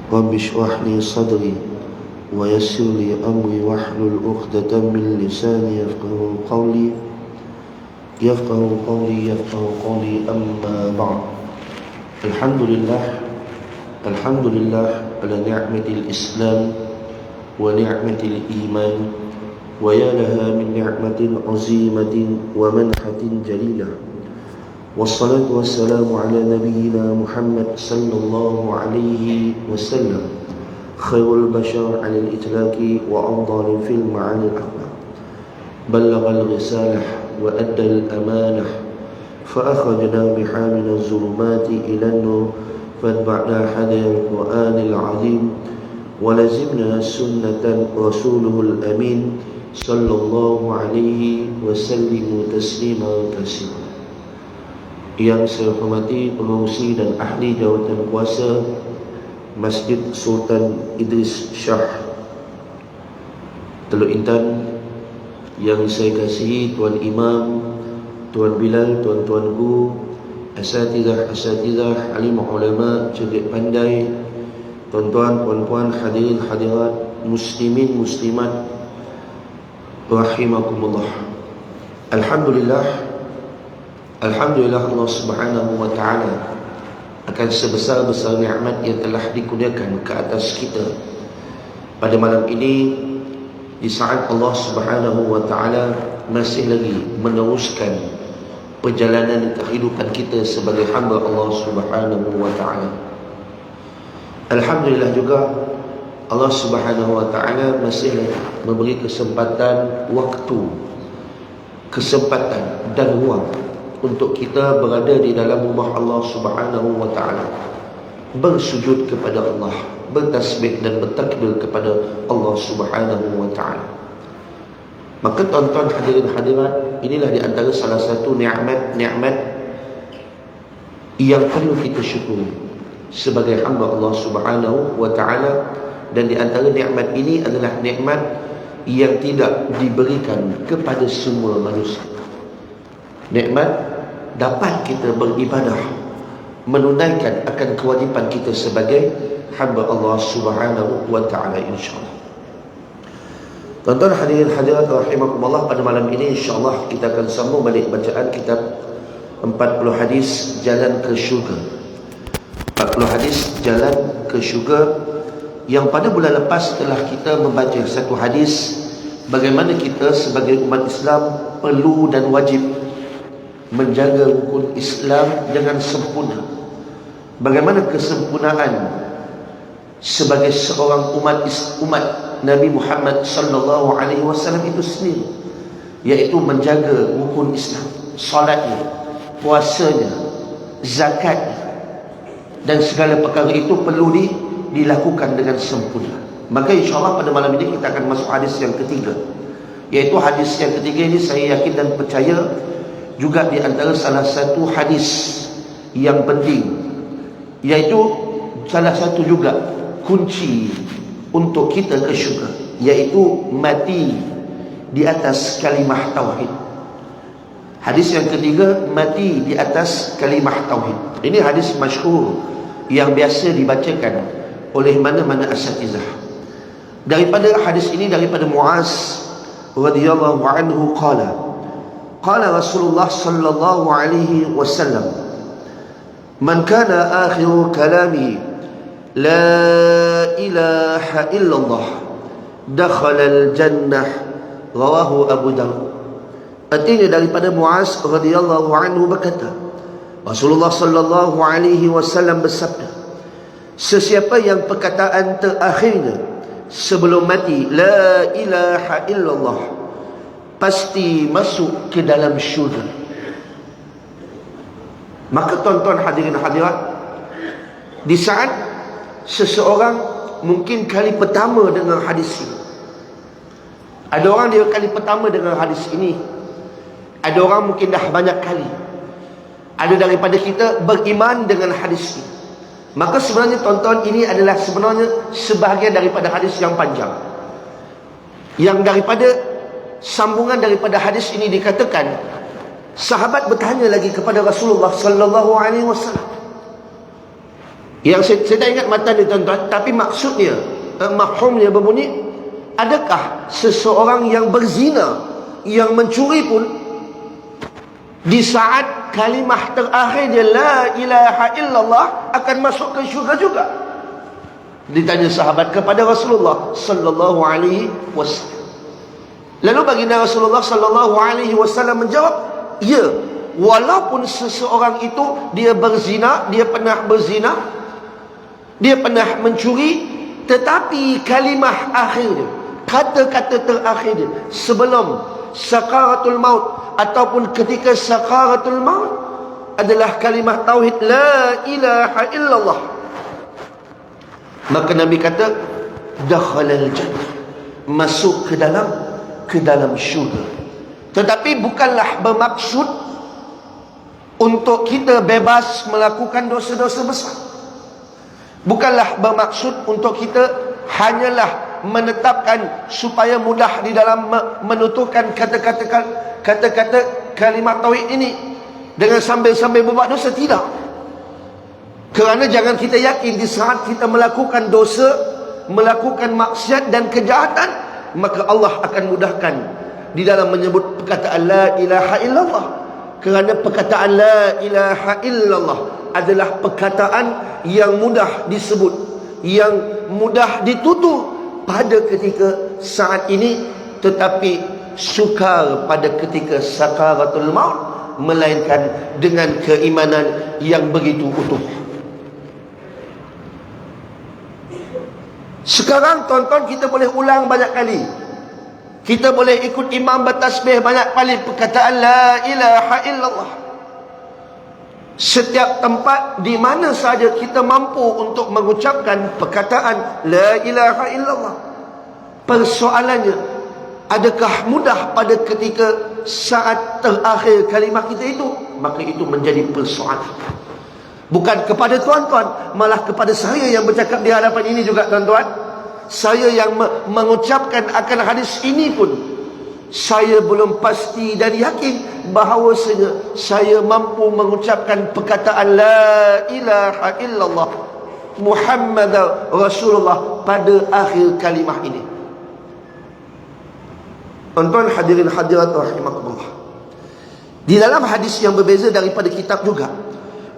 رب اشرح لي صدري ويسر لي أمري واحلل عقدة من لساني يفقه قولي أما بعد. الحمد لله على نعمة الإسلام ونعمة الإيمان، ويا لها من نعمة عظيمة ومنحة جليلة، والصلاة والسلام على نبينا محمد صلى الله عليه وسلم، خير البشر على الإطلاق وأفضل في المعاني الأخلاق، بلغ الرسالة وأدى الأمانة، فأخرجنا بحامل الظلمات إلى النور، فاتبعنا هدي القرآن العظيم، ولزمنا سنة رسوله الأمين صلى الله عليه وسلم تسليما كثيرا. Yang saya hormati pengurusi dan ahli jawatan kuasa Masjid Sultan Idris Shah Teluk Intan, yang saya kasihi Tuan Imam, Tuan Bilal, Tuan-Tuan Guru, asatidah, alim ulama, cerdik pandai, tuan-tuan, puan-puan, hadirin hadirat, muslimin muslimat rahimakumullah. Alhamdulillah Allah Subhanahu wa taala akan sebesar-besar nikmat yang telah dikurniakan ke atas kita pada malam ini, di saat Allah Subhanahu wa taala masih lagi meneruskan perjalanan kehidupan kita sebagai hamba Allah Subhanahu wa taala. Alhamdulillah juga Allah Subhanahu wa taala masih lagi memberi kesempatan dan ruang untuk kita berada di dalam rumah Allah Subhanahu wa taala, bersujud kepada Allah, bertasbih dan bertakbir kepada Allah Subhanahu wa taala. Maka tuan-tuan hadirin hadirat, inilah di antara salah satu nikmat yang perlu kita syukuri sebagai hamba Allah Subhanahu wa taala, dan di antara nikmat ini adalah nikmat yang tidak diberikan kepada semua manusia. Nikmat dapat kita beribadah, menunaikan akan kewajipan kita sebagai hamba Allah Subhanahu wa taala, insya-Allah. Tuan-tuan hadirin hadirat rahimakumullah, pada malam ini insya-Allah kita akan sambung balik bacaan kitab 40 hadis jalan ke syurga. 40 hadis jalan ke syurga, yang pada bulan lepas telah kita membaca satu hadis bagaimana kita sebagai umat Islam perlu dan wajib menjaga rukun Islam dengan sempurna. Bagaimana kesempurnaan sebagai seorang umat Nabi Muhammad sallallahu alaihi wasallam itu sendiri, yaitu menjaga rukun Islam, solatnya, puasanya, zakatnya, dan segala perkara itu perlu dilakukan dengan sempurna. Maka insya-Allah pada malam ini kita akan masuk hadis yang ketiga, yaitu hadis yang ketiga ini saya yakin dan percaya juga di antara salah satu hadis yang penting, yaitu salah satu juga kunci untuk kita ke syurga, yaitu mati di atas kalimah tauhid. Hadis yang ketiga, mati di atas kalimah tauhid. Ini hadis masyhur yang biasa dibacakan oleh mana-mana asatizah. Daripada hadis ini, daripada Muaz radhiyallahu anhu qala Rasulullah sallallahu alaihi wasallam, man kana akhiru kalami la ilaha illallah dakhala al-jannah, rawahu Abu Dawud. Artinya daripada Muaz radhiyallahu anhu berkata, Rasulullah sallallahu alaihi wasallam bersabda, sesiapa yang perkataan terakhirnya sebelum mati la ilaha illallah, pasti masuk ke dalam syurga. Maka tuan-tuan hadirin hadirat, di saat seseorang mungkin kali pertama dengar hadis ini, ada orang dia kali pertama dengar hadis ini, ada orang mungkin dah banyak kali, ada daripada kita beriman dengan hadis ini. Maka sebenarnya tuan-tuan, ini adalah sebenarnya sebahagian daripada hadis yang panjang, yang daripada sambungan daripada hadis ini dikatakan, sahabat bertanya lagi kepada Rasulullah sallallahu alaihi wasallam, Yang saya tak ingat matan dia tuan-tuan, tapi maksudnya mafhumnya berbunyi, adakah seseorang yang berzina, yang mencuri pun, di saat kalimah terakhir dia la ilaha illallah akan masuk ke syurga juga? Ditanya sahabat kepada Rasulullah sallallahu alaihi wasallam. Lalu baginda Rasulullah sallallahu alaihi wasallam menjawab, ya, walaupun seseorang itu dia berzina, dia pernah berzina, dia pernah mencuri, tetapi kalimah akhir dia, kata-kata terakhir dia sebelum sakaratul maut ataupun ketika sakaratul maut adalah kalimah tauhid la ilaha illallah, maka Nabi kata dakhalal jannah, masuk ke dalam syurga. Tetapi bukanlah bermaksud untuk kita bebas melakukan dosa-dosa besar. Bukanlah bermaksud untuk kita hanyalah menetapkan supaya mudah di dalam menuturkan kata-kata kalimat tauhid ini dengan sambil-sambil berbuat dosa. Tidak. Kerana jangan kita yakin di saat kita melakukan dosa, melakukan maksiat dan kejahatan, maka Allah akan mudahkan di dalam menyebut perkataan la ilaha illallah. Kerana perkataan la ilaha illallah adalah perkataan yang mudah disebut, yang mudah ditutur pada ketika saat ini, tetapi sukar pada ketika sakaratul maut, melainkan dengan keimanan yang begitu utuh. Sekarang tuan-tuan, kita boleh ulang banyak kali, kita boleh ikut imam bertasbih banyak kali perkataan la ilaha illallah. Setiap tempat di mana saja kita mampu untuk mengucapkan perkataan la ilaha illallah. Persoalannya, adakah mudah pada ketika saat terakhir kalimah kita itu? Maka itu menjadi persoalan. Bukan kepada tuan-tuan, malah kepada saya yang bercakap di hadapan ini juga tuan-tuan. Saya yang mengucapkan akan hadis ini pun, saya belum pasti dan yakin bahawasanya saya mampu mengucapkan perkataan la ilaha illallah Muhammad Rasulullah pada akhir kalimah ini. Tuan-tuan hadirin hadirat rahimakumullah, di dalam hadis yang berbeza daripada kitab juga,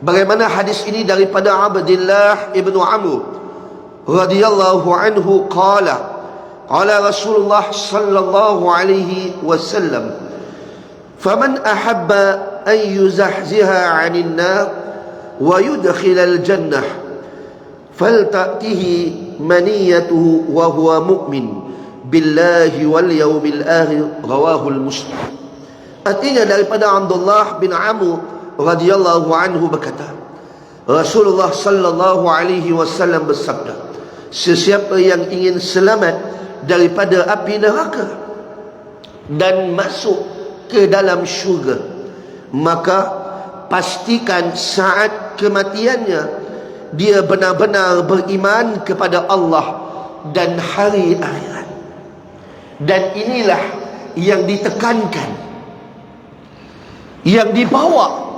bagaimana hadis ini daripada Abdullah ibnu Amr radhiyallahu anhu qala qala Rasulullah sallallahu alaihi wasallam, faman ahabba an yuzahziha 'anil nar wa yudkhilal jannah falta'tihi maniyatuhu wa huwa mu'min billahi wal yawmil akhir, rawahul Muslim. Artinya daripada Abdullah bin Amr radhiyallahu anhu berkata, Rasulullah sallallahu alaihi wasallam bersabda, sesiapa yang ingin selamat daripada api neraka dan masuk ke dalam syurga, maka pastikan saat kematiannya dia benar-benar beriman kepada Allah dan hari akhirat. Dan inilah yang ditekankan, yang dibawa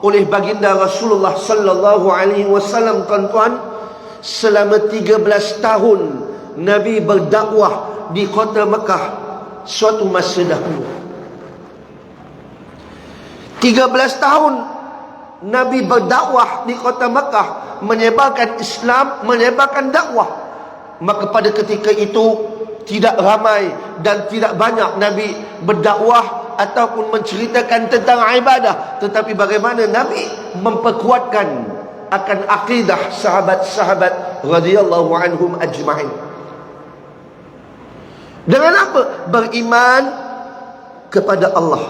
oleh baginda Rasulullah sallallahu alaihi wasallam tuan-tuan, selama 13 tahun Nabi berdakwah di kota Mekah suatu masa dahulu. 13 tahun Nabi berdakwah di kota Mekah, menyebarkan Islam, menyebarkan dakwah. Maka pada ketika itu tidak ramai dan tidak banyak Nabi berdakwah ataupun menceritakan tentang ibadah, tetapi bagaimana Nabi memperkuatkan akan akidah sahabat-sahabat radhiyallahu anhum ajma'in. Dengan apa? Beriman kepada Allah,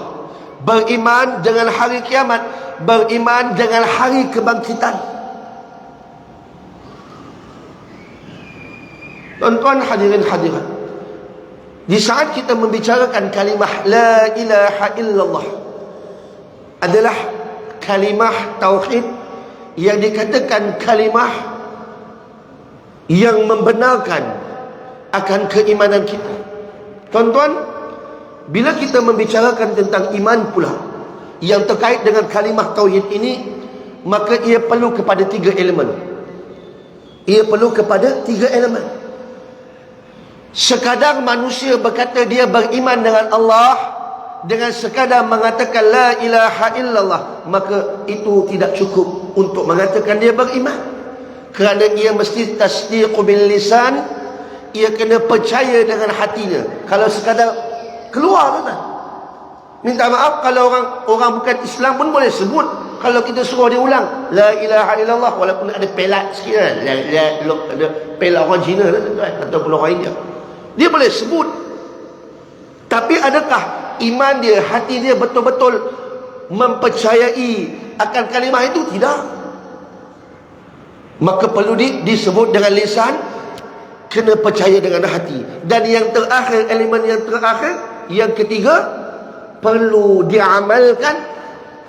beriman dengan hari kiamat, beriman dengan hari kebangkitan. Tuan-tuan hadirin hadirat, di saat kita membicarakan kalimah la ilaha illallah, adalah kalimah tauhid yang dikatakan kalimah yang membenarkan akan keimanan kita. Tuan-tuan, bila kita membicarakan tentang iman pula yang terkait dengan kalimah tauhid ini, maka ia perlu kepada 3 elemen. Ia perlu kepada 3 elemen. Sekadar manusia berkata dia beriman dengan Allah, dengan sekadar mengatakan la ilaha illallah, maka itu tidak cukup untuk mengatakan dia beriman. Kerana ia mesti tasdiq bil lisan, ia kena percaya dengan hatinya. Kalau sekadar keluar kan, minta maaf kalau orang bukan Islam pun boleh sebut. Kalau kita suruh dia ulang la ilaha illallah, walaupun ada pelat sikit kan, ada pelat orang Cina ataupun orang India, dia boleh sebut. Tapi adakah iman dia, hati dia betul-betul mempercayai akan kalimah itu? Tidak. Maka perlu disebut dengan lisan, kena percaya dengan hati. Dan yang terakhir, elemen yang terakhir, yang ketiga, perlu diamalkan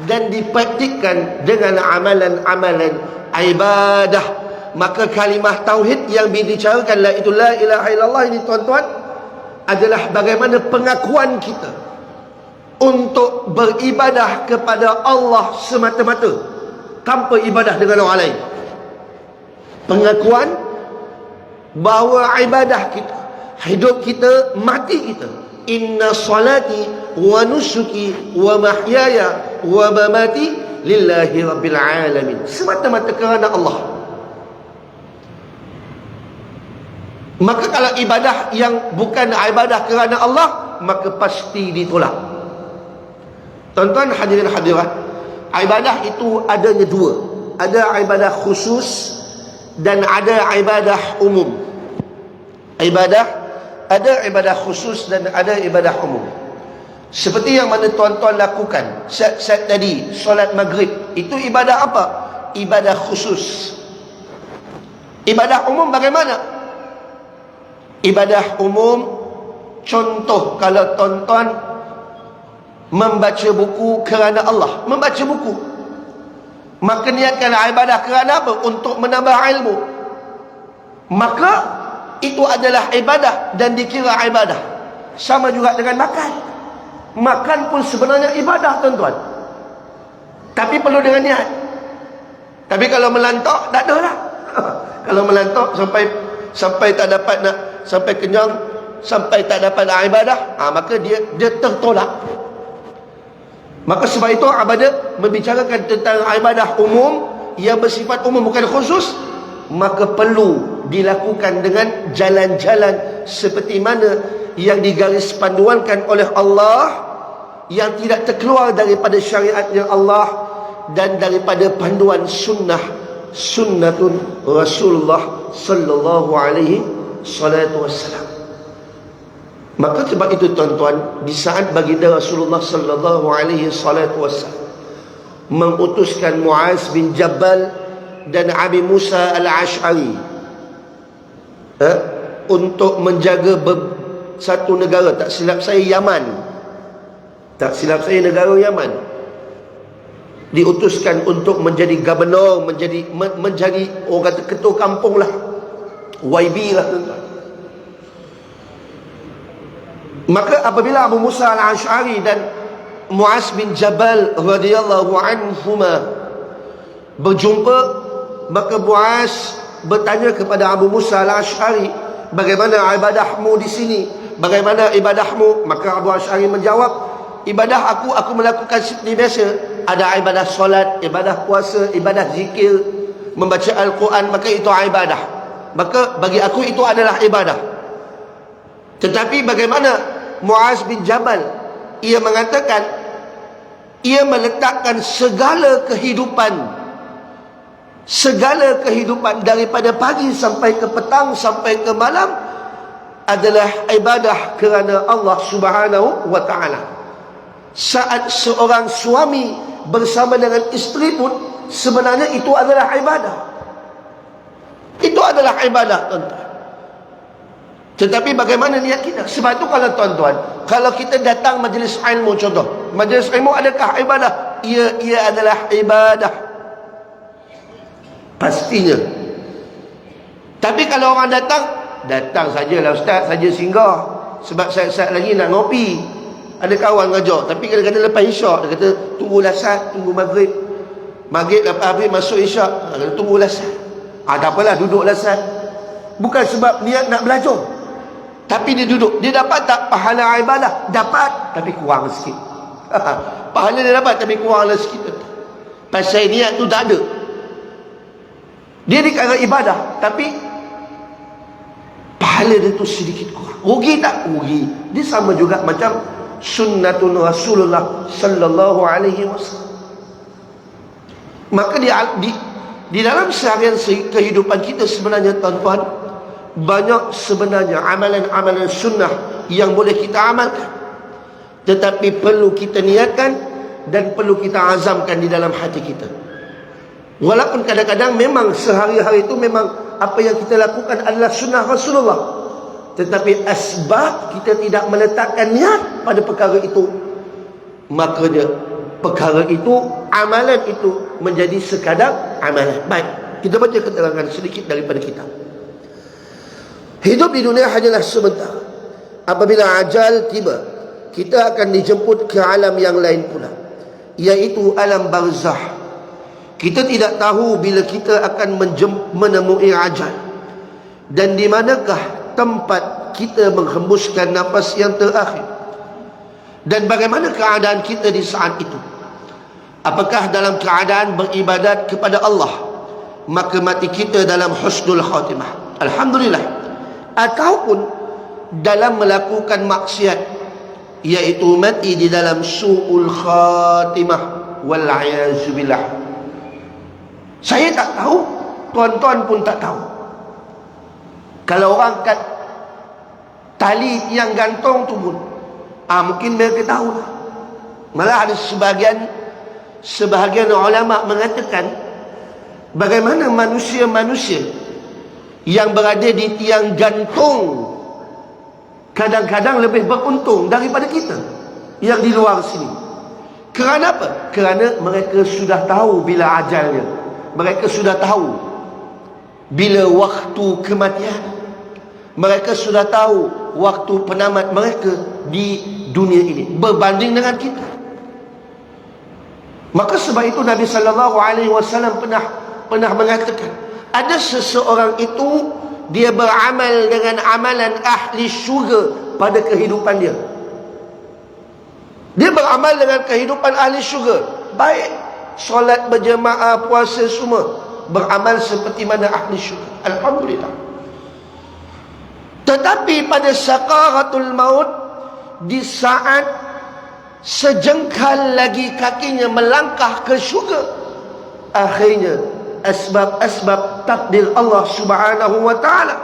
dan dipraktikkan dengan amalan-amalan ibadah. Maka kalimah tauhid yang dibicarakan itu la ilaha illallah ini, tuan-tuan, adalah bagaimana pengakuan kita untuk beribadah kepada Allah semata-mata, tanpa ibadah dengan orang lain. Pengakuan bahawa ibadah kita, hidup kita, mati kita, inna salati wa nusuki wa mahyaya wa mamati lillahi rabbil alamin, semata-mata kerana Allah. Maka kalau ibadah yang bukan ibadah kerana Allah, maka pasti ditolak. Tuan-tuan hadirin hadirat, ibadah itu adanya 2. Ada ibadah khusus dan ada ibadah umum. Ada ibadah khusus dan ada ibadah umum. Seperti yang mana tuan-tuan lakukan saat tadi, solat maghrib, itu ibadah apa? Ibadah khusus. Ibadah umum bagaimana? Ibadah umum, contoh kalau tuan-tuan membaca buku kerana Allah, membaca buku, maka niatkan ibadah kerana apa? Untuk menambah ilmu. Maka itu adalah ibadah dan dikira ibadah. Sama juga dengan makan. Makan pun sebenarnya ibadah, tuan-tuan, tapi perlu dengan niat. Tapi kalau melantok, tak ada lah. Kalau melantok sampai tak dapat nak, sampai kenyang, sampai tak dapat nak ibadah, maka dia tertolak. Maka sebab itu ibadah membicarakan tentang ibadah umum yang bersifat umum, bukan khusus. Maka perlu dilakukan dengan jalan-jalan seperti mana yang digaris panduankan oleh Allah, yang tidak terkeluar daripada syariatnya Allah dan daripada panduan sunnatun Rasulullah sallallahu alaihi wasallam. Maka sebab itu tuan-tuan, di saat baginda Rasulullah sallallahu alaihi wasallam mengutuskan Muaz bin Jabal dan Abi Musa al-Ash'ari untuk menjaga satu negara, tak silap saya Yaman, negara Yaman, diutuskan untuk menjadi gubernur, menjadi orang kata ketua kampung lah, YB lah, tuan-tuan. Maka apabila Abu Musa al-Ash'ari dan Muaz bin Jabal radhiyallahu anhuma berjumpa, maka Muaz bertanya kepada Abu Musa al-Ash'ari, bagaimana ibadahmu di sini? Bagaimana ibadahmu? Maka Abu Ash'ari menjawab, ibadah aku melakukan seperti biasa. Ada ibadah solat, ibadah puasa, ibadah zikir, membaca Al-Quran, maka itu ibadah. Maka bagi aku itu adalah ibadah. Tetapi bagaimana Muaz bin Jabal? Ia mengatakan, ia meletakkan segala kehidupan daripada pagi sampai ke petang, sampai ke malam, adalah ibadah kerana Allah Subhanahu wa ta'ala. Saat seorang suami bersama dengan isteri pun sebenarnya itu adalah ibadah. Itu adalah ibadah, tuan-tuan. Tetapi bagaimana niat kita? Sebab itu kalau tuan-tuan, kalau kita datang majlis ilmu, contoh majlis ilmu, adakah ibadah? Ia adalah ibadah, pastinya. Tapi kalau orang datang sajalah ustaz, saja singgah, sebab saat lagi nak ngopi, ada kawan ngajak. Tapi kadang-kadang lepas isyak dia kata tunggulah sat, tunggu maghrib lepas habis masuk isyak, tunggulah sat. Tak apalah, duduklah Ustaz. Bukan sebab niat nak belajar, tapi dia duduk. Dia dapat tak pahala ibadah? Dapat, tapi kurang sikit. Pahala dia dapat, tapi kurang sikit. Pasal niat tu tak ada. Dia dikira ibadah, tapi pahala dia tu sedikit kurang. Rugi tak? Rugi. Dia sama juga macam sunnatun Rasulullah sallallahu alaihi wasallam. Maka di dalam seharian kehidupan kita sebenarnya, tuan-tuan, banyak sebenarnya amalan-amalan sunnah yang boleh kita amalkan, tetapi perlu kita niatkan dan perlu kita azamkan di dalam hati kita. Walaupun kadang-kadang memang sehari-hari itu memang apa yang kita lakukan adalah sunnah Rasulullah, tetapi asbab kita tidak meletakkan niat pada perkara itu, makanya perkara itu, amalan itu menjadi sekadar amalan. Baik, kita baca keterangan sedikit daripada kitab. Hidup di dunia hanyalah sebentar. Apabila ajal tiba, kita akan dijemput ke alam yang lain pula, iaitu alam barzah. Kita tidak tahu bila kita akan menemui ajal, dan di manakah tempat kita menghembuskan nafas yang terakhir, dan bagaimana keadaan kita di saat itu. Apakah dalam keadaan beribadat kepada Allah, maka mati kita dalam husnul khatimah, alhamdulillah, ataupun dalam melakukan maksiat, iaitu mati di dalam su'ul khatimah, wal'ayazubillah. Saya tak tahu, tuan-tuan pun tak tahu. Kalau orang kat tali yang gantung tu pun, mungkin mereka tahu lah. Malah ada sebahagian ulama mengatakan bagaimana manusia-manusia yang berada di tiang gantung kadang-kadang lebih beruntung daripada kita yang di luar sini. Kerana apa? Kerana mereka sudah tahu bila ajalnya. Mereka sudah tahu bila waktu kematian. Mereka sudah tahu waktu penamat mereka di dunia ini berbanding dengan kita. Maka sebab itu Nabi sallallahu alaihi wasallam pernah mengatakan, ada seseorang itu dia beramal dengan amalan ahli syurga pada kehidupan dia. Dia beramal dengan kehidupan ahli syurga, baik solat berjemaah, puasa semua, beramal seperti mana ahli syurga, alhamdulillah. Tetapi pada sakaratul maut, di saat sejengkal lagi kakinya melangkah ke syurga, akhirnya asbab-asbab takdir Allah subhanahu wa ta'ala,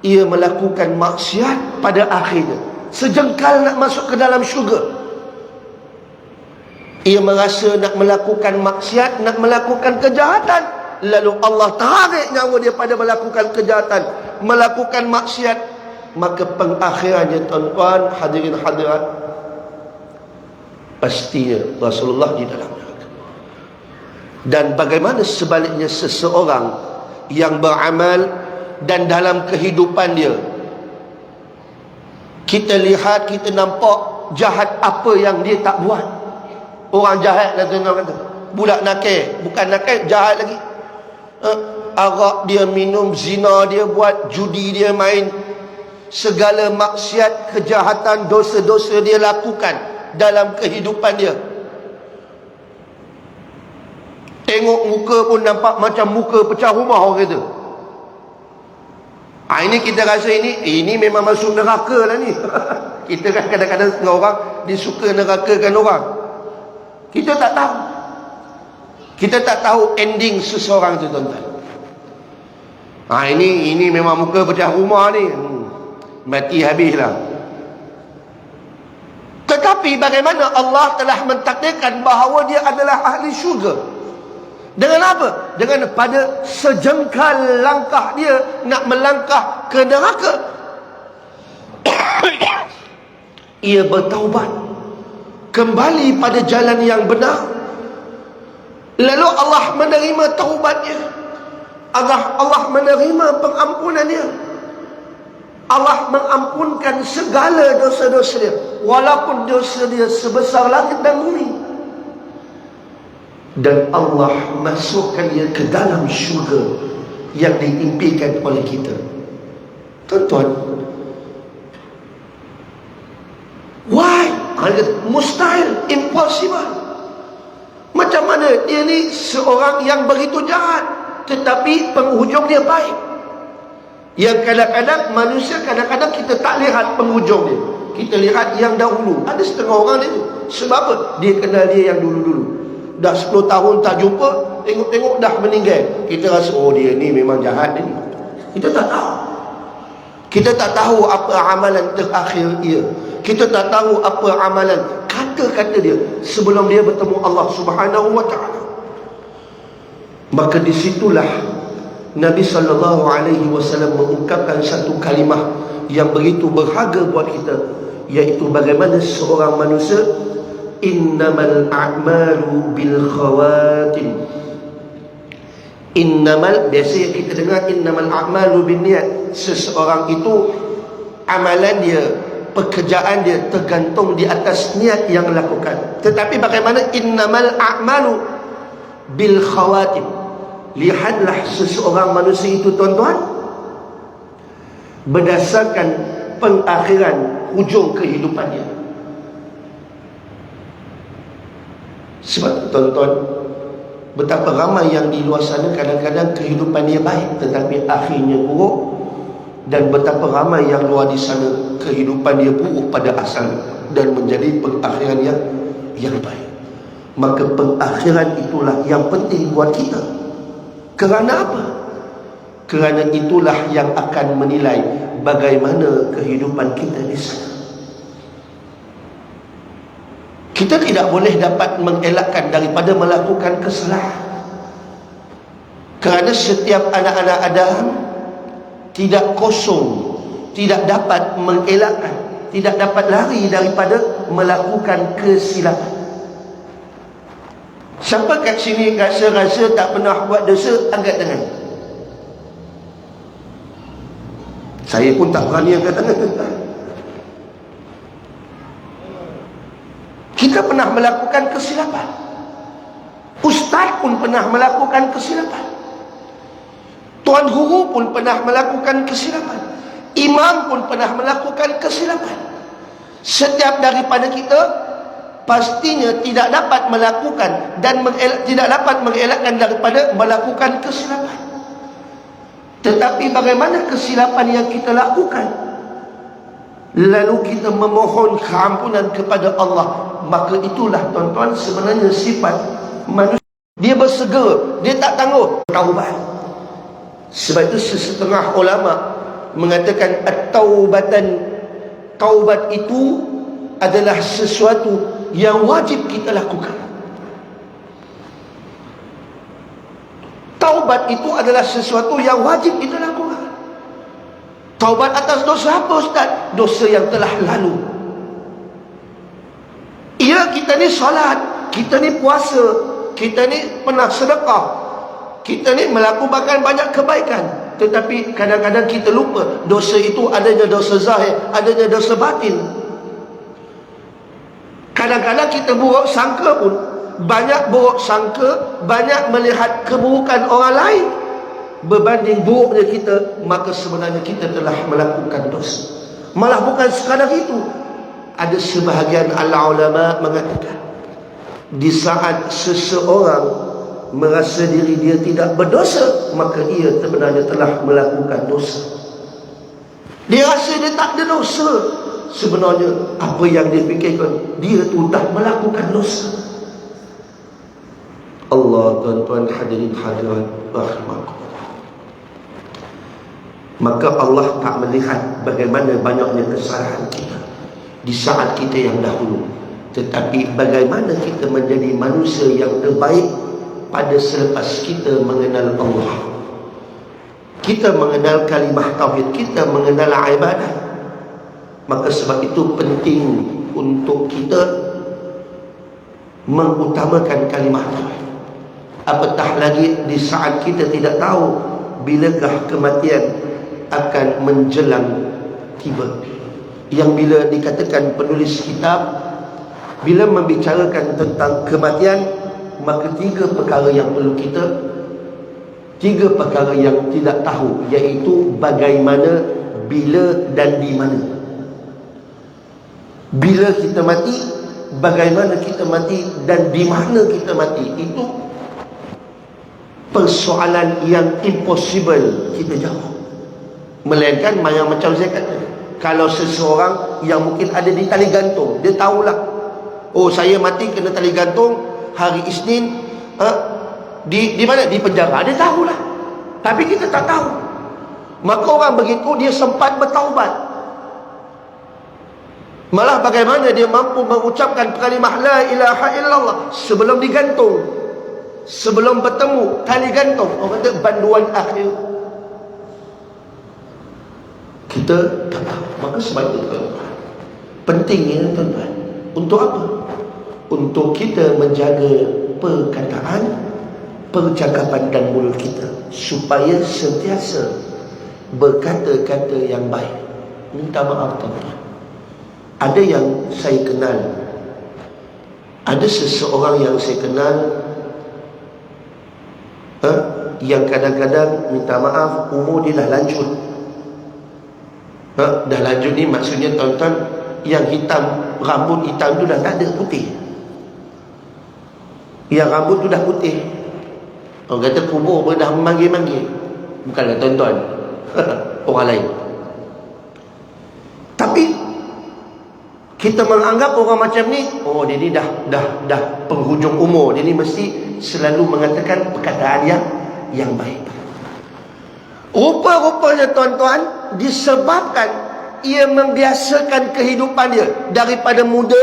ia melakukan maksiat pada akhirnya. Sejengkal nak masuk ke dalam syurga, ia merasa nak melakukan maksiat, nak melakukan kejahatan, lalu Allah tarik nyawa dia pada melakukan kejahatan, melakukan maksiat. Maka pengakhirannya, tuan-tuan, hadirin hadirat, pastinya Rasulullah di dalam neraka. Dan bagaimana sebaliknya seseorang yang beramal dan dalam kehidupan dia, kita lihat, kita nampak jahat apa yang dia tak buat. Orang jahat lah, tuan-tuan kata. Budak nakal, bukan nakal, jahat lagi. Arak dia minum, zina dia buat, judi dia main, segala maksiat, kejahatan, dosa-dosa dia lakukan dalam kehidupan dia. Tengok muka pun nampak macam muka pecah rumah, orang kata. Ini kita rasa ini memang masuk neraka lah ni. Kita kan kadang-kadang setengah orang disuka nerakakan orang. Kita tak tahu. Kita tak tahu ending seseorang tu, tuan-tuan. Ini memang muka pecah rumah ni. Mati habislah. Tetapi bagaimana Allah telah mentakdirkan bahawa dia adalah ahli syurga. Dengan apa? Dengan pada sejengkal langkah dia nak melangkah ke neraka, ia bertaubat, kembali pada jalan yang benar. Lalu Allah menerima taubatnya. Allah menerima pengampunannya. Allah mengampunkan segala dosa-dosa dia, walaupun dosa dia sebesar langit dan bumi. dan Allah masukkan dia ke dalam syurga yang diimpikan oleh kita. Tuan-tuan, why? Mustahil, impossible. Macam mana dia ni seorang yang begitu jahat, tetapi penghujung dia baik. Yang kadang-kadang manusia, kadang-kadang kita tak lihat penghujung dia, kita lihat yang dahulu. Ada setengah orang dia tu. Sebab apa? Dia kenal dia yang dulu-dulu. Dah 10 tahun tak jumpa, tengok-tengok dah meninggal. Kita rasa, oh dia ni memang jahat dia ni. Kita tak tahu. Kita tak tahu apa amalan terakhir dia. Kita tak tahu apa amalan kata-kata dia sebelum dia bertemu Allah Subhanahu wa ta'ala. Maka disitulah Nabi SAW mengungkapkan satu kalimah yang begitu berharga buat kita, iaitu bagaimana seorang manusia, innamal a'malu bil khawatim. Innamal, biasa kita dengar innamal a'malu bin niat. Seseorang itu amalan dia, pekerjaan dia tergantung di atas niat yang lakukan. Tetapi bagaimana innamal a'malu bil khawatim? Lihatlah seseorang manusia itu, tuan-tuan, berdasarkan pengakhiran hujung kehidupannya. Sebab tuan-tuan, betapa ramai yang di luar sana kadang-kadang kehidupan dia baik tetapi akhirnya buruk, dan betapa ramai yang luar di sana kehidupan dia buruk pada asalnya dan menjadi pengakhiran yang baik. Maka pengakhiran itulah yang penting buat kita. Kerana apa? Kerana itulah yang akan menilai bagaimana kehidupan kita di sana. Kita tidak boleh dapat mengelakkan daripada melakukan kesalahan. Kerana setiap anak-anak Adam tidak kosong, tidak dapat mengelakkan, tidak dapat lari daripada melakukan kesilapan. Siapa kat sini rasa tak pernah buat dosa, angkat tangan. Saya pun tak berani angkat tangan. Kita pernah melakukan kesilapan. Ustaz pun pernah melakukan kesilapan. Tuan guru pun pernah melakukan kesilapan. Imam pun pernah melakukan kesilapan. Setiap daripada kita pastinya tidak dapat melakukan dan tidak dapat mengelakkan daripada melakukan kesilapan. Tetapi bagaimana kesilapan yang kita lakukan, lalu kita memohon keampunan kepada Allah, maka itulah, tuan-tuan, sebenarnya sifat manusia. Dia bersegera, dia tak tangguh taubat. Sebab itu setengah ulama mengatakan taubat itu adalah sesuatu yang wajib kita lakukan. Taubat itu adalah sesuatu yang wajib kita lakukan. Taubat atas dosa apa, Ustaz? Dosa yang telah lalu. Ya, kita ni solat, kita ni puasa, kita ni pernah sedekah, kita ni melakukan banyak kebaikan. Tetapi kadang-kadang kita lupa dosa itu adanya dosa zahir, adanya dosa batin. Kadang-kadang kita buruk sangka pun, banyak buruk sangka, banyak melihat keburukan orang lain berbanding buruknya kita, maka sebenarnya kita telah melakukan dosa. Malah bukan sekadar itu, ada sebahagian ulama mengatakan, di saat seseorang merasa diri dia tidak berdosa, maka ia sebenarnya telah melakukan dosa. Dia rasa dia tak ada dosa, sebenarnya apa yang dia fikirkan, dia tu dah melakukan dosa. Allah, tuan-tuan hadirin hadirat rahimakumullah. Maka Allah tak melihat bagaimana banyaknya kesalahan kita di saat kita yang dahulu, tetapi bagaimana kita menjadi manusia yang terbaik pada selepas kita mengenal Allah, kita mengenal kalimah tauhid, kita mengenal ibadah. Maka sebab itu penting untuk kita mengutamakan kalimah tauhid. Apatah lagi di saat kita tidak tahu bilakah kematian akan menjelang tiba. Yang bila dikatakan penulis kitab, bila membicarakan tentang kematian, maka tiga perkara yang perlu kita, tiga perkara yang tidak tahu, iaitu bagaimana, bila dan di mana. Bila kita mati, bagaimana kita mati, dan di mana kita mati. Itu persoalan yang impossible kita jawab. Melainkan yang macam saya kata, kalau seseorang yang mungkin ada di tali gantung, dia tahulah, oh saya mati kena tali gantung hari Isnin, di mana? Di penjara. Dia tahulah. Tapi kita tak tahu. Maka orang begitu dia sempat bertaubat. Malah bagaimana dia mampu mengucapkan kalimah la ilaha illallah sebelum digantung, sebelum bertemu tali gantung. Orang kata banduan akhir. Kita tak tahu. Maka sebab itu tuan-tuan, pentingnya tuan-tuan, untuk apa? Untuk kita menjaga perkataan, percakapan dan mulut kita, supaya sentiasa berkata-kata yang baik. Minta maaf tuan-tuan. Ada yang saya kenal, ada seseorang yang saya kenal, yang kadang-kadang minta maaf, umur dia dah lanjut. Dah lanjut ni maksudnya tuan-tuan, yang hitam, rambut hitam tu dah tak ada, putih. Yang rambut tu dah putih. Orang kata kubur pun dah memanggil-manggil. Bukanlah tuan-tuan, orang lain. Tapi kita menganggap orang macam ni, oh dia ni dah penghujung umur, dia ni mesti selalu mengatakan perkataan yang baik. Rupa-rupanya tuan-tuan, disebabkan ia membiasakan kehidupan dia daripada muda,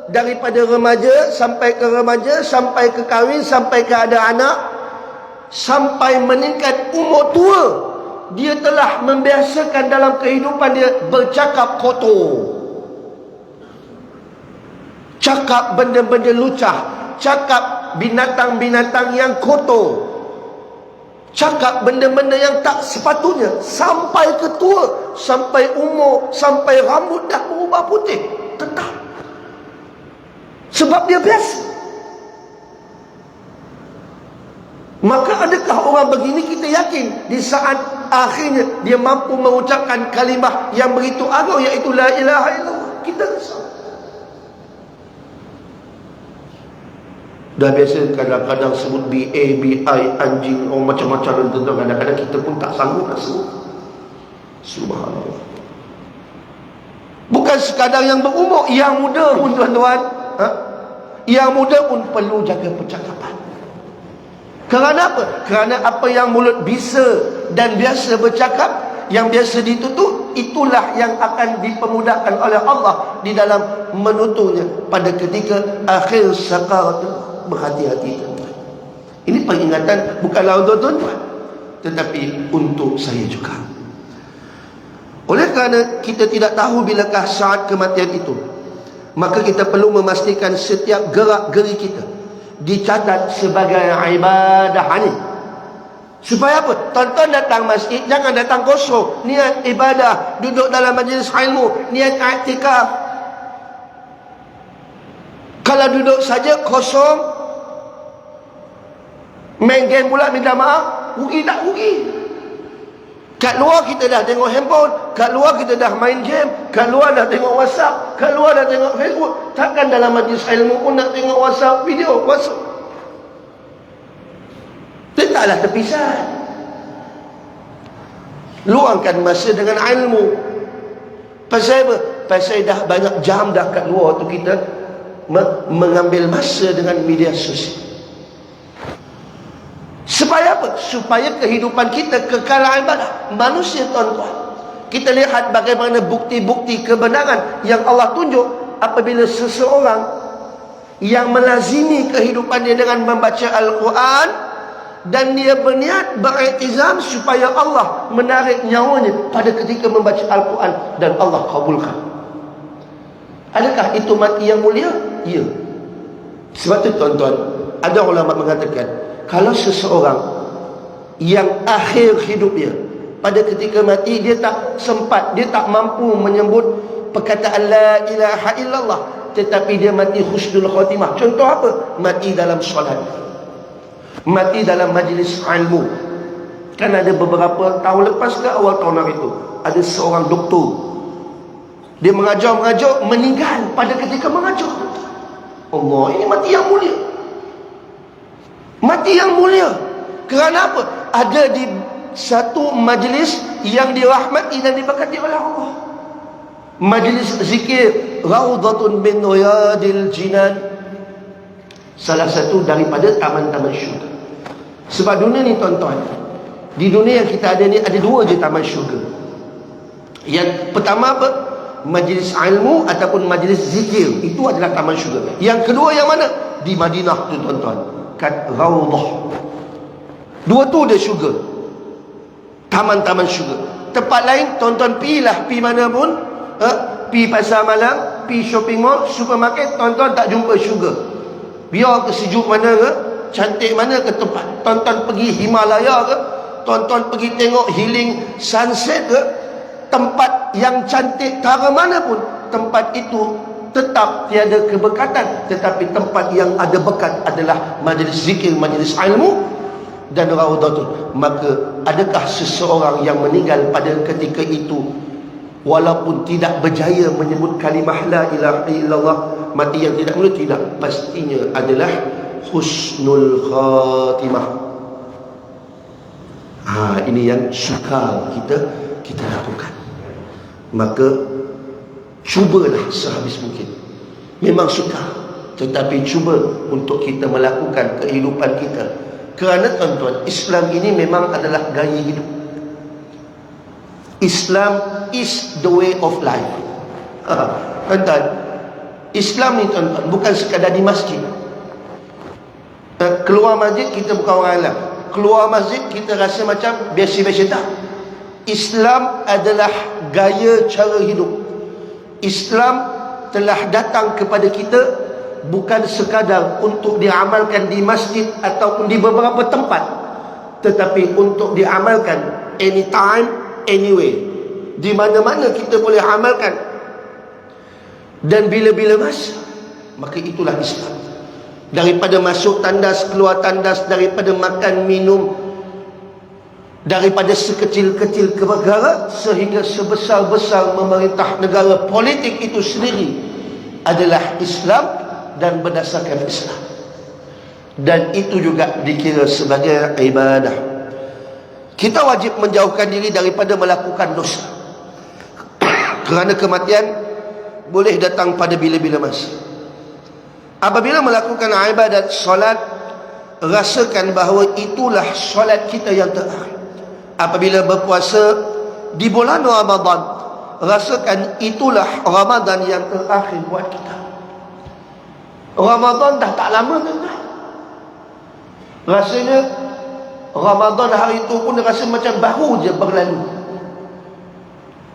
daripada remaja sampai ke remaja, sampai ke kahwin, sampai ke ada anak, sampai meningkat umur tua, dia telah membiasakan dalam kehidupan dia bercakap kotor, cakap benda-benda lucah, cakap binatang-binatang yang kotor, cakap benda-benda yang tak sepatutnya, sampai ke tua, sampai umur, sampai rambut dah berubah putih, tetap. Sebab dia biasa. Maka adakah orang begini kita yakin di saat akhirnya dia mampu mengucapkan kalimah yang begitu agung, iaitu la ilaha illallah? Kita risau. Dah biasa kadang-kadang sebut BA, BI, anjing, macam-macam, dan tentu kadang-kadang kita pun tak sanggup nak sebut. Subhanallah. Bukan sekadar yang berumur, yang muda pun tuan-tuan, yang muda pun perlu jaga percakapan. Kerana apa? Kerana apa yang mulut bisa dan biasa bercakap, yang biasa ditutup, itulah yang akan dipermudahkan oleh Allah di dalam menuturnya pada ketika akhir sakarat. Berhati-hati tuan-tuan. Ini peringatan bukanlah untuk tuan-tuan, tetapi untuk saya juga. Oleh kerana kita tidak tahu bilakah saat kematian itu, maka kita perlu memastikan setiap gerak-geri kita dicatat sebagai ibadah ini. Supaya apa? Tuan-tuan datang masjid, jangan datang kosong. Niat ibadah, duduk dalam majlis ilmu, niat i'tikaf. Kalau duduk saja kosong, main game pula minta maaf, rugi tak rugi? Kat luar kita dah tengok handphone, kat luar kita dah main game, kat luar dah tengok WhatsApp, kat luar dah tengok Facebook. Takkan dalam majlis ilmu pun nak tengok WhatsApp, video WhatsApp? Letaklah terpisah. Luangkan masa dengan ilmu. Pasal apa? Pasal dah banyak jam dah kat luar tu kita mengambil masa dengan media sosial. Supaya apa? Supaya kehidupan kita kekal ibadah. Manusia tuan-tuan, kita lihat bagaimana bukti-bukti kebenaran yang Allah tunjuk apabila seseorang yang melazimi kehidupannya dengan membaca Al-Quran, dan dia berniat beriktizam supaya Allah menarik nyawanya pada ketika membaca Al-Quran, dan Allah kabulkan. Adakah itu mati yang mulia? Ya. Sebab itu tuan-tuan, ada ulama mengatakan, kalau seseorang yang akhir hidup dia, pada ketika mati dia tak sempat, dia tak mampu menyebut perkataan la ilaha illallah, tetapi dia mati husnul khatimah. Contoh apa? Mati dalam solat, mati dalam majlis ilmu. Kan ada beberapa tahun lepas ke awal tahun hari itu, ada seorang doktor, dia mengajar, meninggal pada ketika mengajar. Allah, ini mati yang mulia. Mati yang mulia. Kerana apa? Ada di satu majlis yang dirahmati dan diberkati oleh Allah. Majlis zikir Raudhatun min Riyadil Jinan, salah satu daripada taman-taman syurga. Sebab dunia ni tuan-tuan, di dunia yang kita ada ni ada dua je taman syurga. Yang pertama apa? Majlis ilmu ataupun majlis zikir, itu adalah taman syurga. Yang kedua yang mana? Di Madinah tu tuan-tuan, kat Raudhah. Dua tu dia syurga, taman-taman syurga. Tempat lain tuan-tuan pergi mana pun, pergi pasar malam, pergi shopping mall, supermarket, tuan-tuan tak jumpa syurga. Biar ke sejuk mana ke, cantik mana ke tempat, tuan-tuan pergi Himalaya ke, tuan-tuan pergi tengok healing sunset ke, tempat yang cantik cara mana pun, tempat itu tetap tiada keberkatan. Tetapi tempat yang ada berkat adalah majlis zikir, majlis ilmu dan Raudhatun. Maka adakah seseorang yang meninggal pada ketika itu walaupun tidak berjaya menyebut kalimah la ilaha illallah, mati yang tidak mulia? Tidak. Pastinya adalah husnul khatimah. Ini yang sukar kita lakukan. Maka cubalah sehabis mungkin. Memang sukar, tetapi cuba untuk kita melakukan kehidupan kita. Kerana tuan-tuan, Islam ini memang adalah gaya hidup. Islam is the way of life. Tuan-tuan, Islam ni tuan-tuan bukan sekadar di masjid. Keluar masjid kita bukan orang Islam, keluar masjid kita rasa macam biasa-biasa. Tak. Islam adalah gaya cara hidup. Islam telah datang kepada kita bukan sekadar untuk diamalkan di masjid ataupun di beberapa tempat, tetapi untuk diamalkan anytime, anyway, di mana-mana kita boleh amalkan dan bila-bila masa. Maka itulah Islam. Daripada masuk tandas, keluar tandas, daripada makan, minum, daripada sekecil-kecil perkara sehingga sebesar-besar memerintah negara, politik itu sendiri adalah Islam dan berdasarkan Islam. Dan itu juga dikira sebagai ibadah. Kita wajib menjauhkan diri daripada melakukan dosa. Kerana kematian boleh datang pada bila-bila masa. Apabila melakukan ibadat solat, rasakan bahawa itulah solat kita yang terakhir. Apabila berpuasa di bulan Ramadan, rasakan itulah Ramadan yang terakhir buat kita. Ramadan dah tak lama kan? Rasanya Ramadan hari itu pun rasa macam baru je berlalu.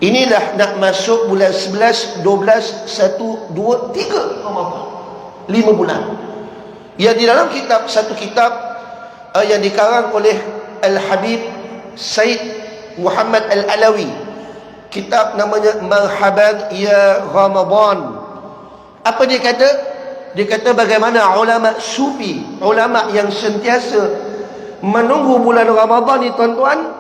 Inilah nak masuk bulan 11, 12, 1, 2, 3 Ramadan, 5 bulan. Yang di dalam satu kitab yang dikarang oleh Al-Habib Said Muhammad Al-Alawi, kitab namanya Marhaban Ya Ramadan. Apa dia kata? Dia kata bagaimana ulama sufi, ulama yang sentiasa menunggu bulan Ramadan ni tuan-tuan,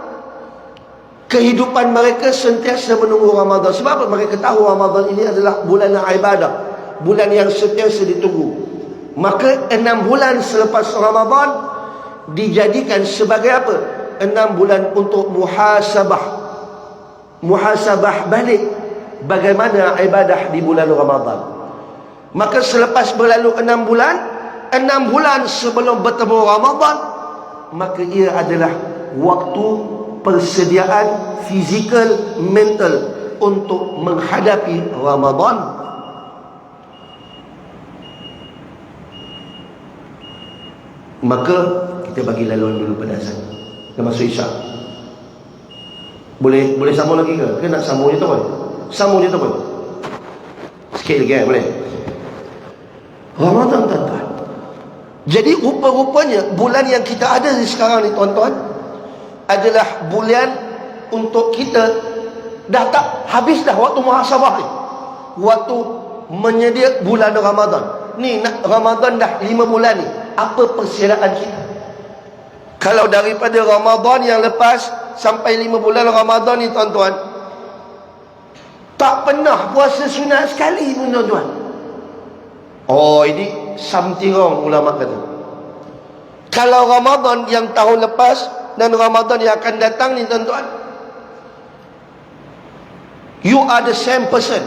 kehidupan mereka sentiasa menunggu Ramadan. Sebab apa? Mereka tahu Ramadan ini adalah bulan ibadah, bulan yang sentiasa ditunggu. Maka 6 bulan selepas Ramadan dijadikan sebagai apa? 6 bulan untuk muhasabah balik bagaimana ibadah di bulan Ramadan. Maka selepas berlalu 6 bulan sebelum bertemu Ramadan, maka ia adalah waktu persediaan fizikal, mental untuk menghadapi Ramadan. Maka kita bagi laluan dulu pada azan. Dah masuk Isyak. Boleh sambung lagi ke? Ke nak sambung je tu kan? Sambung je tu kan? Sikit lagi kan? Boleh? Ramadan tuan-tuan. Jadi rupa-rupanya bulan yang kita ada di sekarang ni tuan-tuan adalah bulan untuk kita dah tak habis dah waktu muhasabah ni. Waktu menyedia bulan Ramadan. Ni nak Ramadan dah 5 bulan ni. Apa persiapan kita? Kalau daripada Ramadan yang lepas sampai 5 bulan Ramadan ni tuan-tuan, tak pernah puasa sunat sekali pun tuan-tuan. Oh, ini something wrong, ulama kata. Kalau Ramadan yang tahun lepas dan Ramadan yang akan datang ni tuan-tuan, you are the same person.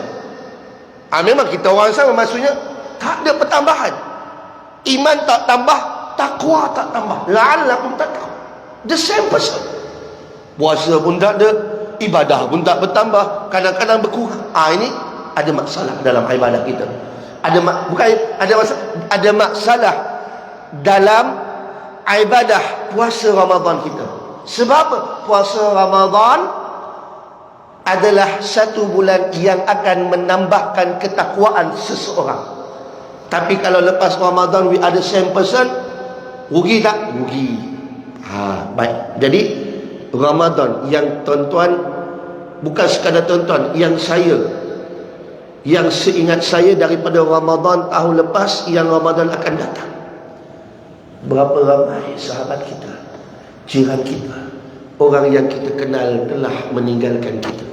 Memang kita orang sama, maksudnya tak ada pertambahan. Iman tak tambah, takwa tak tambah. La'allakum tattaqun. The same person. Puasa pun tak ada, ibadah pun tak bertambah, kadang-kadang berkurang. Ini ada masalah dalam ibadah kita. Ada masalah dalam ibadah puasa Ramadan kita. Sebab apa? Puasa Ramadan adalah satu bulan yang akan menambahkan ketakwaan seseorang. Tapi kalau lepas Ramadan we are the same person, rugi tak? Rugi. Baik. Jadi Ramadan yang tuan-tuan, bukan sekadar tuan-tuan, yang seingat saya daripada Ramadan tahun lepas, yang Ramadan akan datang, berapa ramai sahabat kita, jiran kita, orang yang kita kenal telah meninggalkan kita.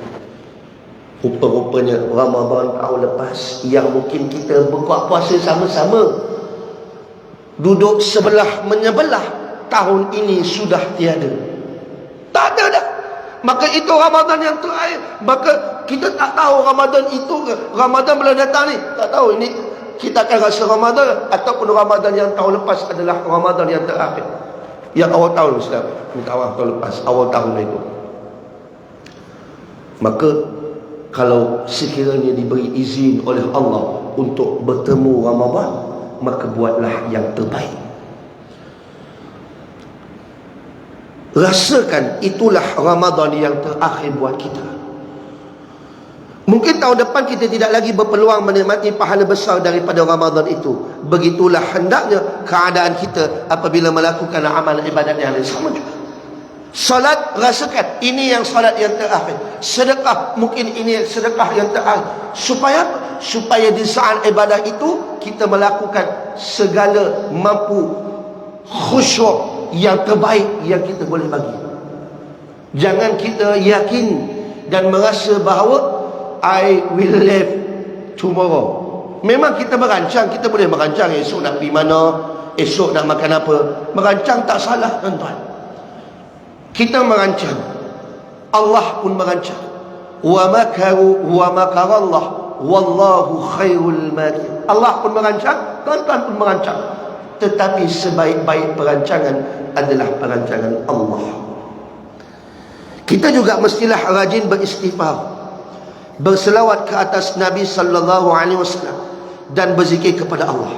Rupa-rupanya Ramadan tahun lepas yang mungkin kita berbuat puasa sama-sama, duduk sebelah menyebelah, tahun ini sudah tiada. Tak ada dah. Maka itu Ramadan yang terakhir. Maka kita tak tahu Ramadan itu ke, Ramadan belum datang ni, tak tahu ini kita akan rasa Ramadan ataupun Ramadan yang tahun lepas adalah Ramadan yang terakhir, yang awal tahun, Ustaz. Minta awal tahun lepas, awal tahun itu. Maka kalau sekiranya diberi izin oleh Allah untuk bertemu Ramadan, maka buatlah yang terbaik. Rasakan itulah Ramadan yang terakhir buat kita. Mungkin tahun depan kita tidak lagi berpeluang menikmati pahala besar daripada Ramadan itu. Begitulah hendaknya keadaan kita apabila melakukan amal ibadat yang lain. Sama juga. Salat, rasakan ini yang salat yang terakhir. Sedekah, mungkin ini sedekah yang terakhir. Supaya apa? Supaya di saat ibadah itu kita melakukan segala mampu khusyuk yang terbaik yang kita boleh bagi. Jangan kita yakin dan merasa bahawa I will live tomorrow. Memang kita merancang, kita boleh merancang esok nak pergi mana, esok nak makan apa. Merancang tak salah tuan-tuan. Kita merancang, Allah pun merancang. Wa makaru wa makarallah wallahu khairul makirin. Allah pun merancang, tuan-tuan pun merancang. Tetapi sebaik-baik perancangan adalah perancangan Allah. Kita juga mestilah rajin beristighfar, berselawat ke atas Nabi sallallahu alaihi wasallam dan berzikir kepada Allah.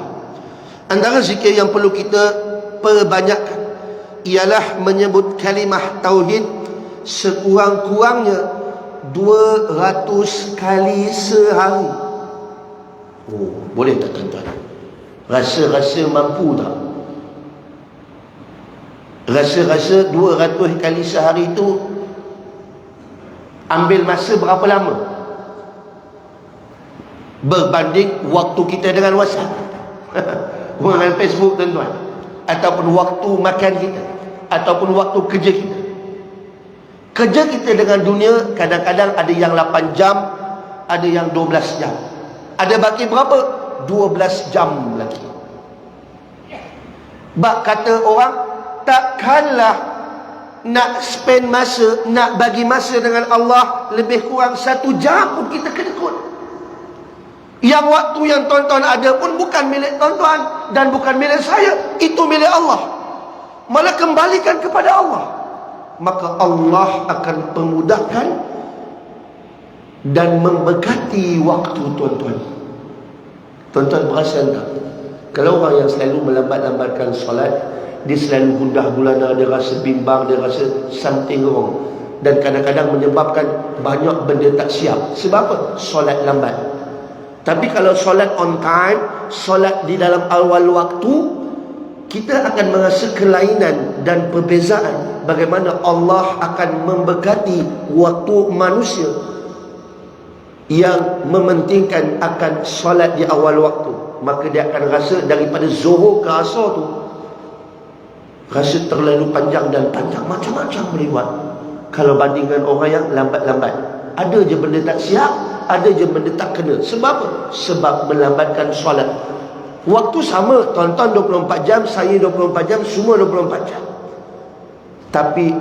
Antara zikir yang perlu kita perbanyakkan ialah menyebut kalimah tauhid sekurang-kurangnya 200 kali sehari. Boleh tak tuan-tuan? Rasa-rasa mampu tak? Rasa-rasa 200 kali sehari itu ambil masa berapa lama? Berbanding waktu kita dengan WhatsApp dengan Facebook tuan-tuan, ataupun waktu makan kita, ataupun waktu kerja kita. Kerja kita dengan dunia kadang-kadang ada yang 8 jam, ada yang 12 jam. Ada baki berapa? 12 jam lagi. Bak kata orang, takkanlah nak spend masa, nak bagi masa dengan Allah lebih kurang 1 jam pun kita kedekut. Yang waktu yang tuan-tuan ada pun bukan milik tuan-tuan dan bukan milik saya, itu milik Allah. Malah kembalikan kepada Allah. Maka Allah akan pemudahkan dan memberkati waktu tuan-tuan. Tuan-tuan perasan tak? Kalau orang yang selalu melambat-lambatkan solat, dia selalu gundah gulana, dia rasa bimbang, dia rasa something wrong, dan kadang-kadang menyebabkan banyak benda tak siap. Sebab apa? Solat lambat. Tapi kalau solat on time, solat di dalam awal waktu, kita akan merasa kelainan dan perbezaan bagaimana Allah akan memberkati waktu manusia. yang mementingkan akan solat di awal waktu, maka dia akan rasa daripada zuhur ke asar tu rasa terlalu panjang dan panjang, macam-macam boleh buat. Kalau bandingkan orang yang lambat-lambat, ada je benda tak siap, ada je benda tak kena. Sebab apa? Sebab melambatkan solat. Waktu sama, tuan-tuan 24 jam, saya 24 jam, semua 24 jam. Tapi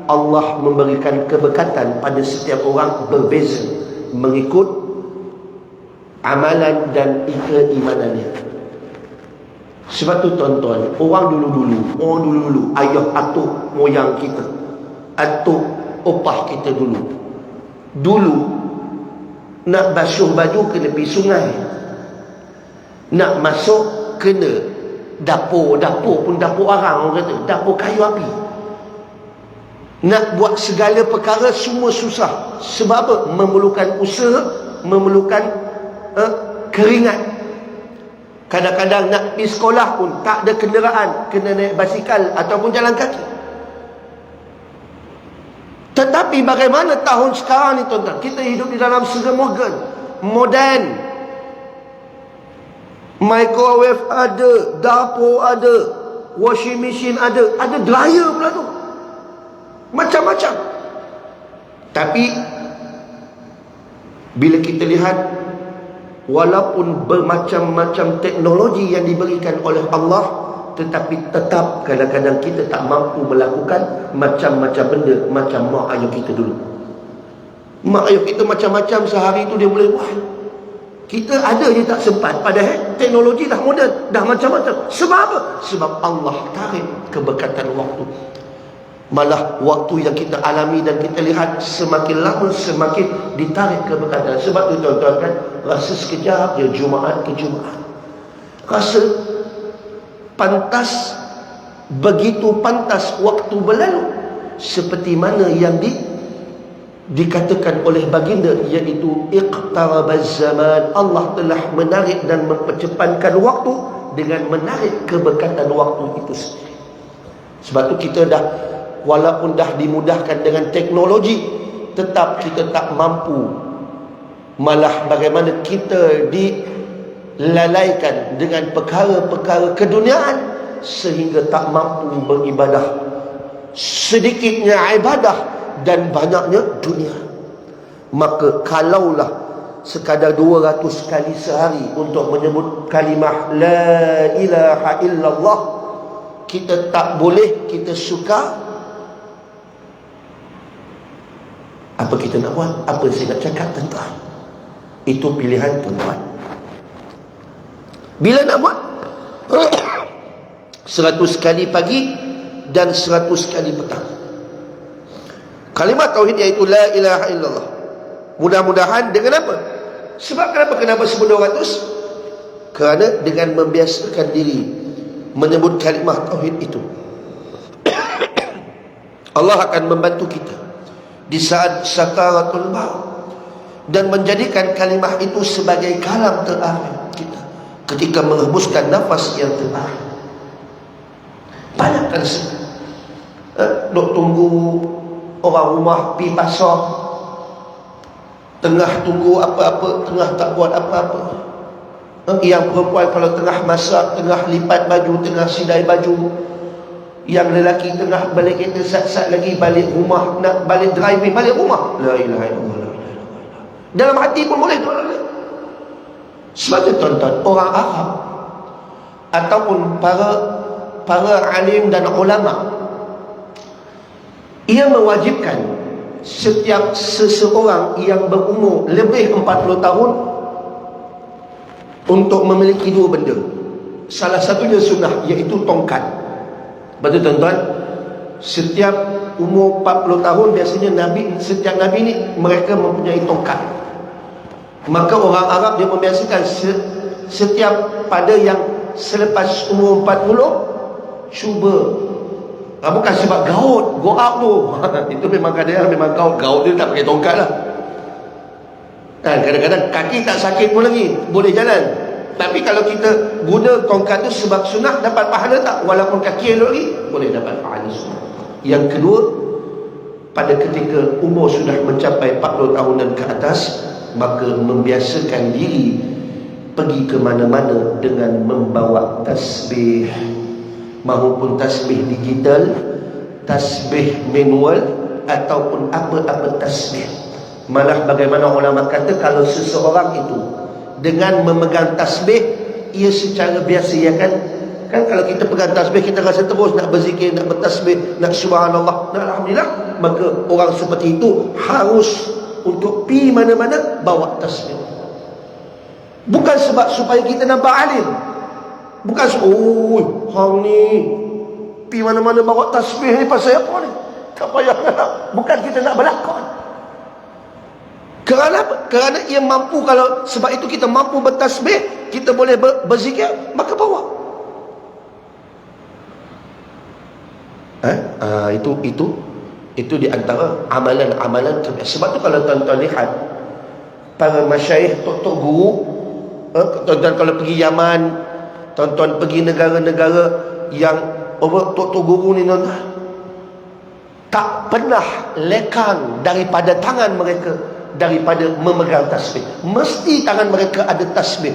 Allah memberikan keberkatan pada setiap orang berbeza mengikut amalan dan keimanannya. Sebab tu tuan-tuan, orang dulu, ayah atuk moyang kita, atuk opah kita dulu nak basuh baju kena pergi sungai, nak masuk kena dapur pun dapur arang, orang kata dapur kayu api. Nak buat segala perkara semua susah. Sebab apa? Memerlukan usaha, memerlukan keringat. Kadang-kadang nak pergi sekolah pun tak ada kenderaan, kena naik basikal ataupun jalan kaki. Tetapi bagaimana tahun sekarang ni tuan-tuan? Kita hidup di dalam serba moden. Microwave ada, dapur ada, washing machine ada dryer pula tu. Macam-macam. Tapi bila kita lihat, walaupun bermacam-macam teknologi yang diberikan oleh Allah, tetapi tetap kadang-kadang kita tak mampu melakukan macam-macam benda macam mak ayah kita dulu. Mak ayah kita macam-macam sehari tu dia boleh buat. Kita ada je tak sempat. Padahal teknologi dah moden, dah macam-macam. Sebab apa? Sebab Allah tarik keberkatan waktu. Malah waktu yang kita alami dan kita lihat semakin lama semakin ditarik keberkatan. Sebab tu tuan-tuan kan, rasa sekejap je Jumaat ke Jumaat, rasa pantas, begitu pantas waktu berlalu. Seperti mana yang dikatakan oleh baginda, iaitu iqtarabaz zaman. Allah telah menarik dan mempercepatkan waktu dengan menarik keberkatan waktu itu sendiri. Sebab tu kita dah, walaupun dah dimudahkan dengan teknologi, tetap kita tak mampu. Malah bagaimana kita dilalaikan dengan perkara-perkara keduniaan sehingga tak mampu beribadah. Sedikitnya ibadah dan banyaknya dunia. Maka kalaulah sekadar 200 kali sehari untuk menyebut kalimah la ilaha illallah, kita tak boleh, kita suka, apa kita nak buat? Apa saya nak cakap tuan-tuan? Itu pilihan tuan-tuan. Bila nak buat? 100 kali pagi dan 100 kali petang. Kalimat tauhid iaitu la ilaha illallah. Mudah-mudahan dengan apa? Sebab kenapa sebut 200? Kerana dengan membiasakan diri menyebut kalimah tauhid itu, Allah akan membantu kita di saat sakaratul maut dan menjadikan kalimah itu sebagai kalam terakhir kita ketika menghembuskan nafas yang terakhir. Banyakkan duk tunggu orang rumah pergi pasar, tengah tunggu apa-apa, tengah tak buat apa-apa. Yang perempuan kalau tengah masak, tengah lipat baju, tengah sidai baju. Yang lelaki tengah balik kereta, sat-sat lagi balik rumah, nak balik driving, balik rumah. La ilaha illallah, la ilaha illallah. Dalam hati pun boleh tuan-tuan. Sebab itu tuan-tuan, orang Arab ataupun para alim dan ulama, ia mewajibkan setiap seseorang yang berumur lebih 40 tahun untuk memiliki 2 benda. Salah satunya sunnah, iaitu tongkat. Betul tuan-tuan? Setiap umur 40 tahun biasanya setiap Nabi ni mereka mempunyai tongkat. Maka orang Arab dia membiasakan setiap pada yang selepas umur 40 cuba, bukan sebab gaut, go up tu. Itu memang kadang-kadang memang gaut dia tak pakai tongkat lah. Kadang-kadang kaki tak sakit pun lagi, boleh jalan. Tapi kalau kita guna tongkat tu sebab sunnah, dapat pahala tak? Walaupun kaki elok lagi, boleh dapat pahala sunnah. Yang kedua, pada ketika umur sudah mencapai 40 tahun dan ke atas, maka membiasakan diri pergi ke mana-mana dengan membawa tasbih, mahupun tasbih digital, tasbih manual, ataupun apa-apa tasbih. Malah bagaimana ulama kata, kalau seseorang itu dengan memegang tasbih, ia secara biasa, ya kan? Kan kalau kita pegang tasbih, kita rasa terus nak berzikir, nak bertasbih, nak subhanallah, nak alhamdulillah. Maka orang seperti itu harus untuk pi mana-mana bawa tasbih. Bukan sebab supaya kita nampak alim, bukan sebab hang ni pi mana-mana bawa tasbih ni pasal apa ni, tak payah nak. Bukan kita nak berlakon. Kerana apa? Kerana ia mampu. Kalau sebab itu kita mampu bertasbih, kita boleh berzikir, maka bawa. Itu di antara amalan-amalan terbiasa. Sebab tu kalau tuan-tuan lihat para masyayikh, tok-tok guru, tuan-tuan kalau pergi Yaman, tuan-tuan pergi negara-negara yang tok-tok guru ni, tak pernah lekang daripada tangan mereka daripada memegang tasbih. Mesti tangan mereka ada tasbih.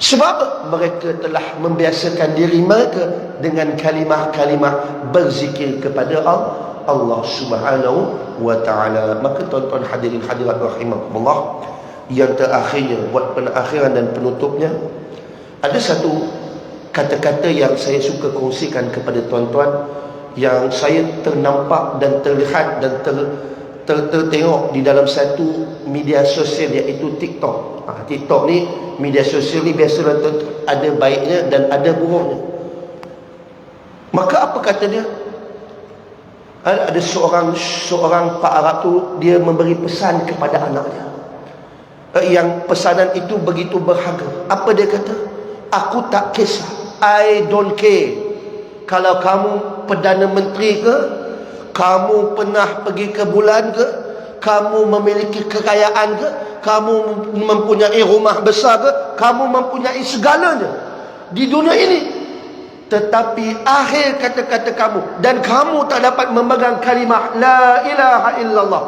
Sebab mereka telah membiasakan diri mereka dengan kalimah-kalimah berzikir kepada Allah Subhanahu wa ta'ala. Maka tuan-tuan hadirin hadirat rahimakumullah, yang terakhirnya buat penakhiran dan penutupnya, ada satu kata-kata yang saya suka kongsikan kepada tuan-tuan, yang saya ternampak dan terlihat dan tertengok di dalam satu media sosial, iaitu TikTok. TikTok ni, media sosial ni biasalah ada baiknya dan ada buruknya. Maka apa kata dia? Ada seorang Pak Arab tu, dia memberi pesan kepada anaknya, yang pesanan itu begitu berharga. Apa dia kata? Aku tak kisah, I don't care kalau kamu Perdana Menteri ke, kamu pernah pergi ke bulan ke, kamu memiliki kekayaan ke, kamu mempunyai rumah besar ke, kamu mempunyai segalanya di dunia ini, tetapi akhir kata-kata kamu dan kamu tak dapat memegang kalimah la ilaha illallah,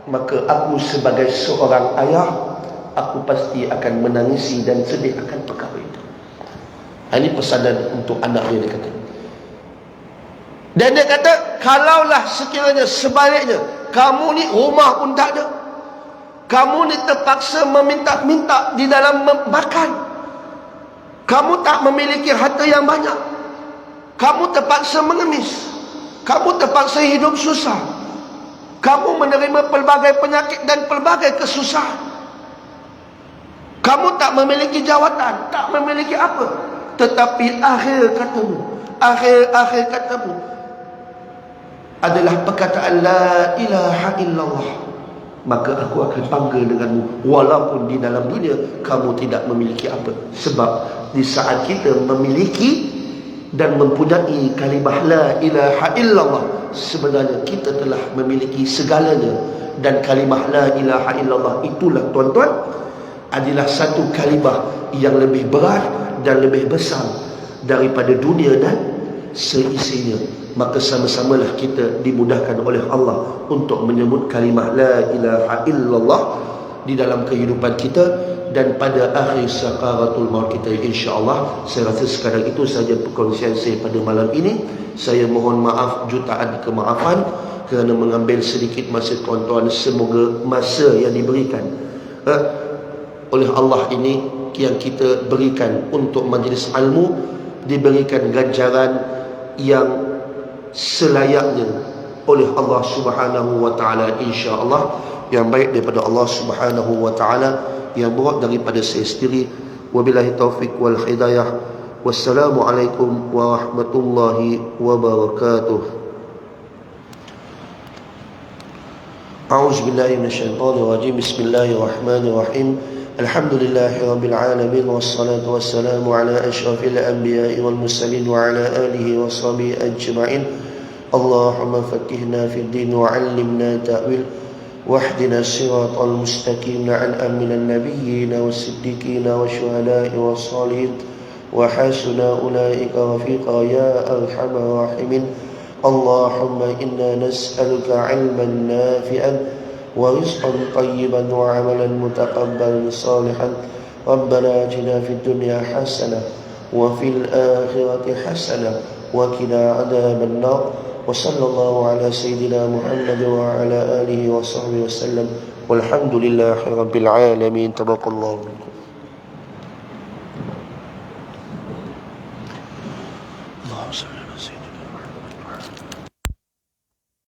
maka aku sebagai seorang ayah, aku pasti akan menangisi dan sedih akan perkara itu. Ini pesanan untuk anak dia kata. Dan dia kata, kalaulah sekiranya sebaliknya, kamu ni rumah pun tak ada, kamu ni terpaksa meminta-minta di dalam makan, kamu tak memiliki harta yang banyak, kamu terpaksa mengemis, kamu terpaksa hidup susah, kamu menerima pelbagai penyakit dan pelbagai kesusahan, kamu tak memiliki jawatan, tak memiliki apa, tetapi akhir katamu adalah perkataan la ilaha illallah, maka aku akan bangga denganmu walaupun di dalam dunia kamu tidak memiliki apa. Sebab di saat kita memiliki dan mempunyai kalimah la ilaha illallah, sebenarnya kita telah memiliki segalanya. Dan kalimah la ilaha illallah itulah tuan-tuan adalah satu kalimah yang lebih berat dan lebih besar daripada dunia dan seisinya. Maka sama-samalah kita dimudahkan oleh Allah untuk menyebut kalimah la ilaha illallah di dalam kehidupan kita dan pada akhir sakaratul maut kita, insya-Allah. Saya rasa sekarang itu saja perkongsian saya pada malam ini. Saya mohon maaf jutaan kemaafan kerana mengambil sedikit masa tuan-tuan. Semoga masa yang diberikan oleh Allah ini yang kita berikan untuk majlis ilmu diberikan ganjaran yang selayaknya oleh Allah Subhanahu wa ta'ala, insya-Allah, yang baik daripada Allah Subhanahu wa ta'ala, yang buruk daripada saya sendiri. Wabillahi taufiq wal hidayah. Wassalamualaikum warahmatullahi wabarakatuh. A'udzu billahi minasyaitonir rajim. Bismillahirrahmanirrahim. Alhamdulillahi rabbil alamin, wassalatu wassalamu ala asyrafil anbiya'i wal mursalin wa ala alihi wa sahbihi ajma'in. Allahumma faqqihna fid din wa 'allimna ta'wil wahdina siratal mustaqim. Na'am minan nabiyyin was-siddiqin wasyuhada'i was-shalihin wa hasuna ulaika rafiqa ya arhamar rahimin. Allahumma inna nas'aluka 'ilman nafi'an ورزقا طيبا وعملا متقبلا صالحا. ربنا آتنا في الدنيا حسنة وفي الآخرة حسنة وقنا عذاب النار. وصلى الله على سيدنا محمد وعلى آله وصحبه وسلم والحمد لله رب العالمين. تبارك الله. اللهم صل